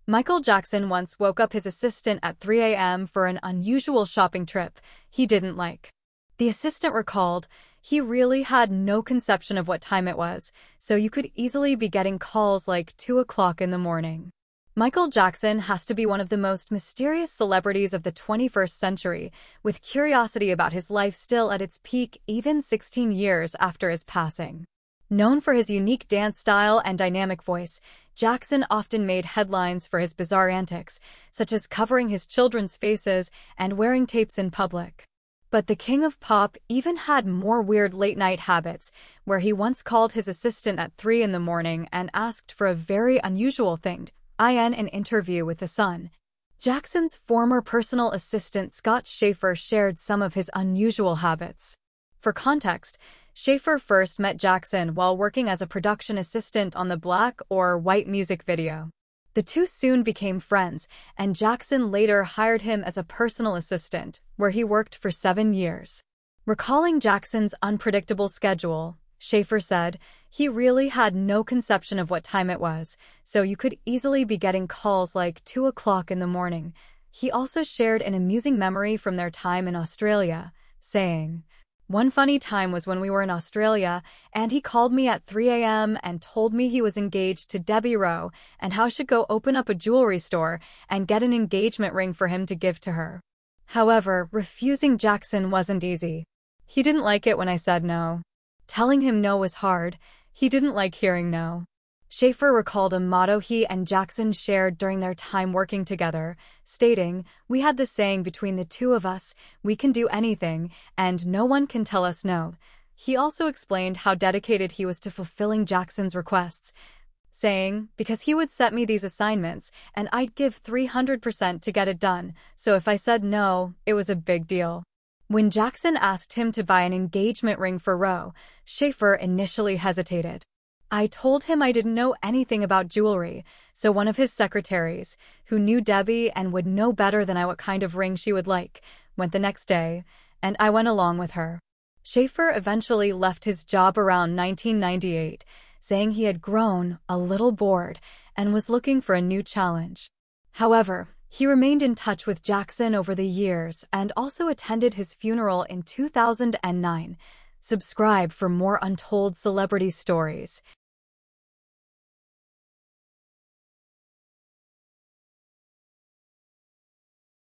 Michael Jackson once woke up his assistant at 3 a.m. for an unusual shopping trip he didn't like. The assistant recalled, "He really had no conception of what time it was, so you could easily be getting calls like 2 o'clock in the morning." Michael Jackson has to be one of the most mysterious celebrities of the 21st century, with curiosity about his life still at its peak even 16 years after his passing. Known for his unique dance style and dynamic voice, Jackson often made headlines for his bizarre antics, such as covering his children's faces and wearing tapes in public. But the king of pop even had more weird late-night habits, where he once called his assistant at 3 in the morning and asked for a very unusual thing, in an interview with The Sun. Jackson's former personal assistant Scott Schaefer shared some of his unusual habits. For context, Schaefer first met Jackson while working as a production assistant on the Black or White music video. The two soon became friends, and Jackson later hired him as a personal assistant, where he worked for 7 years. Recalling Jackson's unpredictable schedule, Schaefer said, "He really had no conception of what time it was, so you could easily be getting calls like 2 o'clock in the morning." He also shared an amusing memory from their time in Australia, saying, "One funny time was when we were in Australia, and he called me at 3 a.m. and told me he was engaged to Debbie Rowe and how I should go open up a jewelry store and get an engagement ring for him to give to her." However, refusing Jackson wasn't easy. "He didn't like it when I said no. Telling him no was hard. He didn't like hearing no." Schaefer recalled a motto he and Jackson shared during their time working together, stating, "We had the saying between the two of us, we can do anything, and no one can tell us no." He also explained how dedicated he was to fulfilling Jackson's requests, saying, "Because he would set me these assignments, and I'd give 300% to get it done, so if I said no, it was a big deal." When Jackson asked him to buy an engagement ring for Rowe, Schaefer initially hesitated. "I told him I didn't know anything about jewelry, so one of his secretaries, who knew Debbie and would know better than I what kind of ring she would like, went the next day, and I went along with her." Schaefer eventually left his job around 1998, saying he had grown a little bored and was looking for a new challenge. However, he remained in touch with Jackson over the years and also attended his funeral in 2009. Subscribe for more untold celebrity stories.